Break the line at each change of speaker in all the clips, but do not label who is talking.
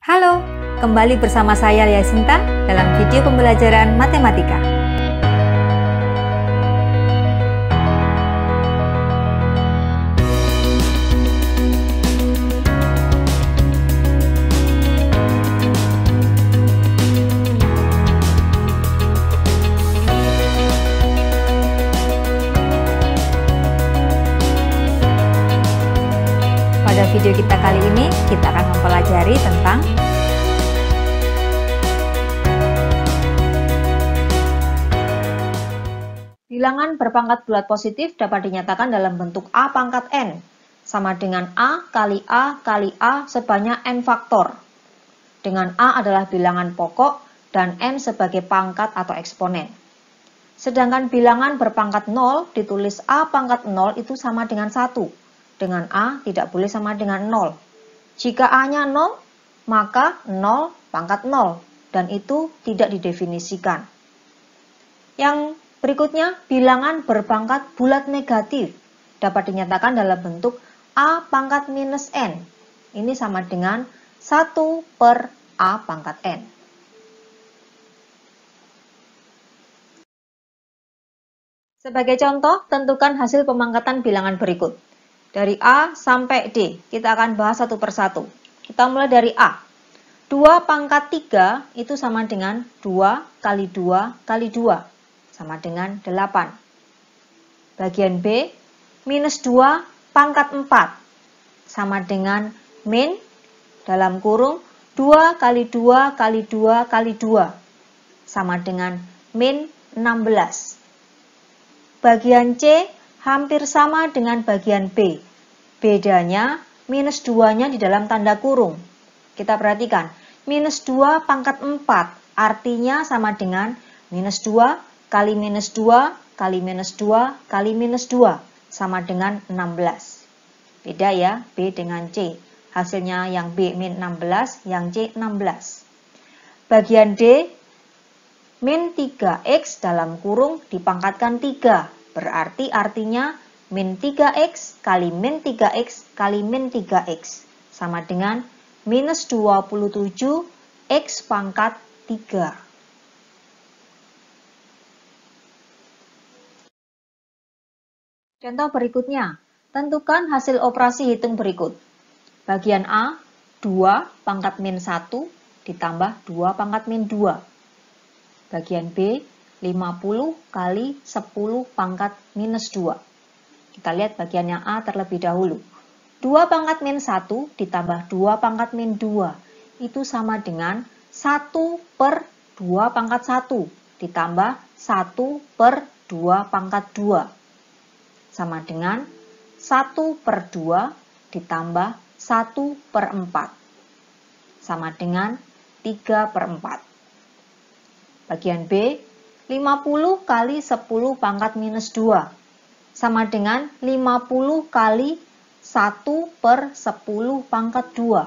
Halo, kembali bersama saya Lia Sinta dalam video pembelajaran matematika. Pada video kita kali ini, kita akan mempelajari tentang bilangan berpangkat bulat positif dapat dinyatakan dalam bentuk A pangkat N, sama dengan A kali A kali A sebanyak N faktor. Dengan A adalah bilangan pokok dan N sebagai pangkat atau eksponen. Sedangkan bilangan berpangkat 0 ditulis A pangkat 0 itu sama dengan 1. Dengan A tidak boleh sama dengan 0. Jika A-nya 0, maka 0 pangkat 0, dan itu tidak didefinisikan. Yang berikutnya, bilangan berpangkat bulat negatif dapat dinyatakan dalam bentuk A pangkat minus N. Ini sama dengan 1 per A pangkat N. Sebagai contoh, tentukan hasil pemangkatan bilangan berikut. Dari A sampai D, kita akan bahas satu persatu. Kita mulai dari A. 2 pangkat 3 itu sama dengan 2 kali 2 kali 2, sama dengan 8. Bagian B, minus 2 pangkat 4, sama dengan min, dalam kurung, 2 kali 2 kali 2 kali 2, sama dengan min 16. Bagian C, hampir sama dengan bagian B. Bedanya, minus 2-nya di dalam tanda kurung. Kita perhatikan, minus 2 pangkat 4 artinya sama dengan minus 2 kali minus 2 kali minus 2 kali minus 2, sama dengan 16. Beda ya, B dengan C. Hasilnya yang B min 16, yang C 16. Bagian D, min 3x dalam kurung dipangkatkan 3. Berarti artinya min 3x kali min 3x kali min 3x, sama dengan minus 27 x pangkat 3. Contoh berikutnya, tentukan hasil operasi hitung berikut. Bagian A, 2 pangkat min 1 ditambah 2 pangkat min 2. Bagian B, 50 kali 10 pangkat minus 2. Kita lihat bagian yang A terlebih dahulu. 2 pangkat min 1 ditambah 2 pangkat min 2. Itu sama dengan 1 per 2 pangkat 1 ditambah 1 per 2 pangkat 2. Sama dengan 1 per 2 ditambah 1 per 4. Sama dengan 3 per 4. Bagian B, 50 kali 10 pangkat minus 2. Sama dengan 50 kali 1 per 10 pangkat 2.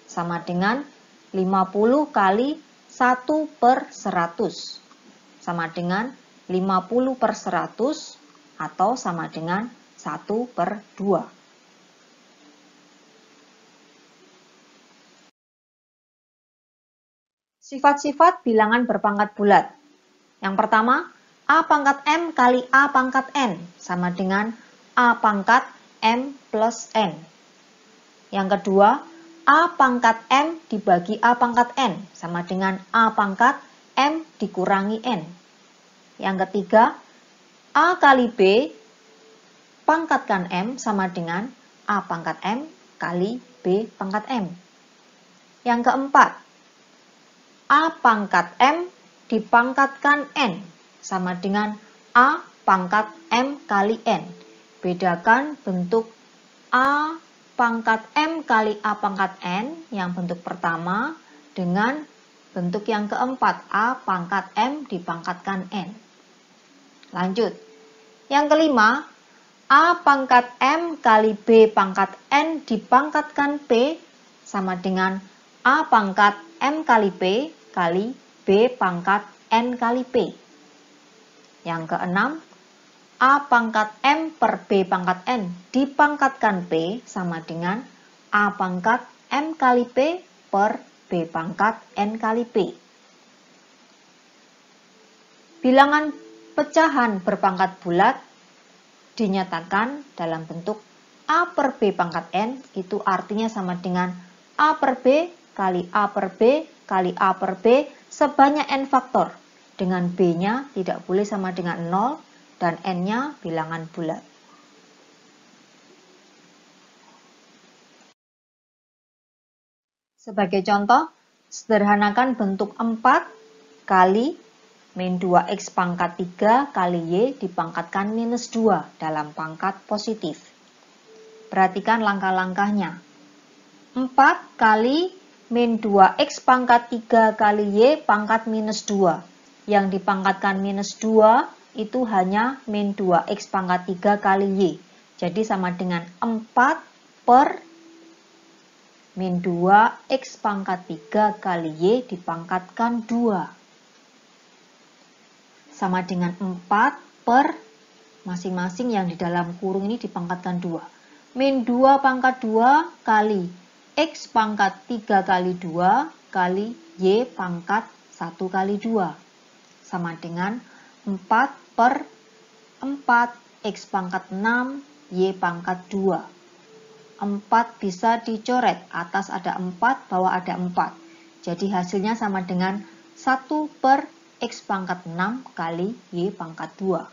Sama dengan 50 kali 1 per 100. Sama dengan 50 per 100 atau sama dengan 1 per 2. Sifat-sifat bilangan berpangkat bulat. Yang pertama, A pangkat M kali A pangkat N, sama dengan A pangkat M plus N. Yang kedua, A pangkat M dibagi A pangkat N, sama dengan A pangkat M dikurangi N. Yang ketiga, A kali B pangkatkan M sama dengan A pangkat M kali B pangkat M. Yang keempat, A pangkat M dipangkatkan N, sama dengan A pangkat M kali N. Bedakan bentuk A pangkat M kali A pangkat N yang bentuk pertama dengan bentuk yang keempat, A pangkat M dipangkatkan N. Lanjut. Yang kelima, A pangkat M kali B pangkat N dipangkatkan P sama dengan A pangkat M kali P kali B pangkat N kali P. Yang keenam, A pangkat M per B pangkat N dipangkatkan P sama dengan A pangkat M kali P per B pangkat N kali P. Bilangan pecahan berpangkat bulat dinyatakan dalam bentuk A per B pangkat N, itu artinya sama dengan A per B kali A per B kali A per B sebanyak N faktor, dengan B-nya tidak boleh sama dengan 0 dan N-nya bilangan bulat. Sebagai contoh, sederhanakan bentuk 4 kali min 2x pangkat 3 kali y dipangkatkan minus 2 dalam pangkat positif. Perhatikan langkah-langkahnya. 4 kali min 2x pangkat 3 kali y pangkat minus 2. Yang dipangkatkan minus 2 itu hanya min 2x pangkat 3 kali y. Jadi sama dengan 4 per min 2x pangkat 3 kali y dipangkatkan 2. Sama dengan 4 per masing-masing yang di dalam kurung ini dipangkatkan 2. Min 2 pangkat 2 kali x pangkat 3 kali 2 kali y pangkat 1 kali 2. Sama dengan 4 per 4 x pangkat 6 y pangkat 2. 4 bisa dicoret, atas ada 4, bawah ada 4. Jadi hasilnya sama dengan 1 per x pangkat 6 kali y pangkat 2.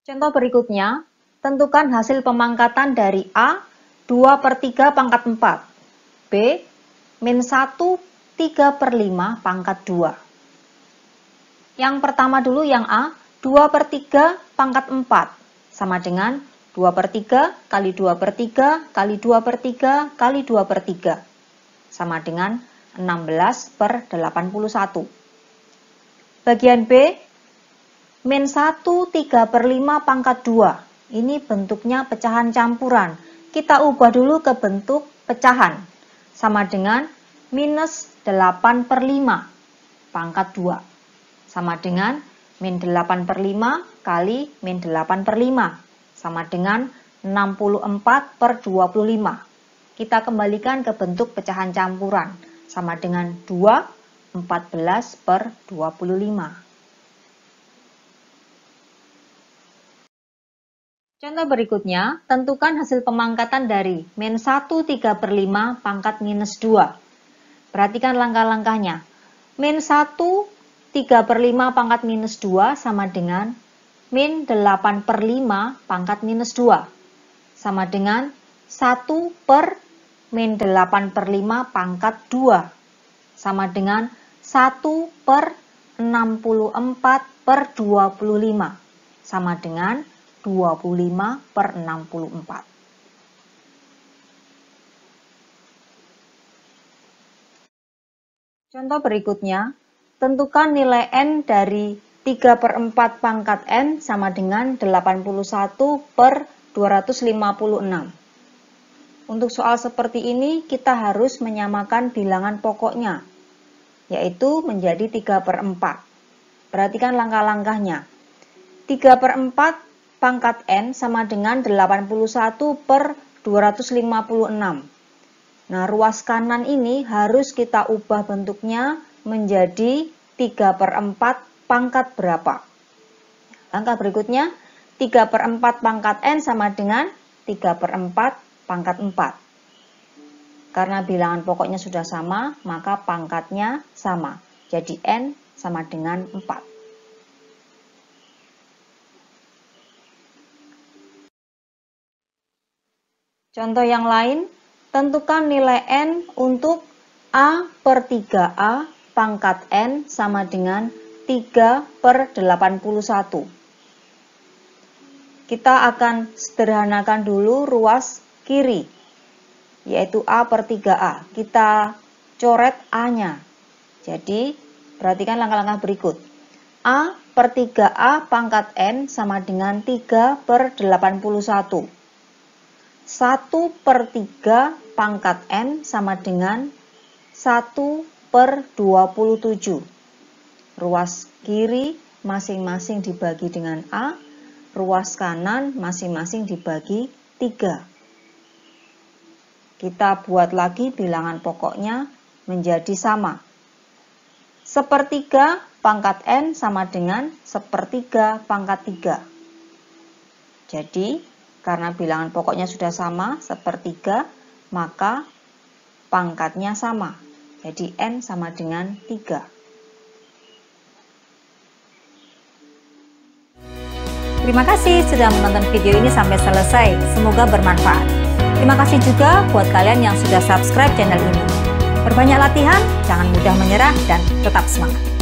Contoh berikutnya, tentukan hasil pemangkatan dari A 2 per 3 pangkat 4, B min 1 3 per 5 pangkat 2. Yang pertama dulu yang A, 2 per 3 pangkat 4, sama dengan 2 per 3 kali 2 per 3 kali 2 per 3 kali 2 per 3. Sama dengan 16 per 81. Bagian B, min 1 3 per 5 pangkat 2. Ini bentuknya pecahan campuran. Kita ubah dulu ke bentuk pecahan. Sama dengan minus 8 per 5 pangkat 2. Sama dengan min 8 per 5 kali min 8 per 5. Sama dengan 64 per 25. Kita kembalikan ke bentuk pecahan campuran, sama dengan 2, 14 per 25. Contoh berikutnya, tentukan hasil pemangkatan dari min 1 3 per 5 pangkat minus 2. Perhatikan langkah-langkahnya. Min 1 3 per 5 pangkat minus 2 sama dengan min 8 per 5 pangkat minus 2. Sama dengan 1 per min 8 per 5 pangkat 2. Sama dengan 1 per 64 per 25. Sama dengan 25 per 64. Contoh berikutnya, tentukan nilai N dari 3 per 4 pangkat N sama dengan 81 per 256. Untuk soal seperti ini, kita harus menyamakan bilangan pokoknya, yaitu menjadi 3 per 4. Perhatikan langkah-langkahnya. 3 per 4 pangkat N sama dengan 81 per 256. Nah, ruas kanan ini harus kita ubah bentuknya menjadi 3 per 4 pangkat berapa. Langkah berikutnya, 3 per 4 pangkat N sama dengan 3 per 4 pangkat 4. Karena bilangan pokoknya sudah sama, maka pangkatnya sama. Jadi N sama dengan 4. Contoh yang lain, tentukan nilai N untuk A per 3A pangkat N sama dengan 3 per 81. Kita akan sederhanakan dulu ruas kiri, yaitu A per 3A. Kita coret A-nya. Jadi, perhatikan langkah-langkah berikut. A per 3A pangkat N sama dengan 3 per 81. 1 per 3 pangkat N sama dengan 1 per 27. Ruas kiri masing-masing dibagi dengan A, ruas kanan masing-masing dibagi 3. Kita buat lagi bilangan pokoknya menjadi sama. 1/3 pangkat N sama dengan 1/3 pangkat 3. Jadi, karena bilangan pokoknya sudah sama, 1/3, maka pangkatnya sama. Jadi, N sama dengan 3.
Terima kasih sudah menonton video ini sampai selesai. Semoga bermanfaat. Terima kasih juga buat kalian yang sudah subscribe channel ini. Perbanyak latihan, jangan mudah menyerah, dan tetap semangat.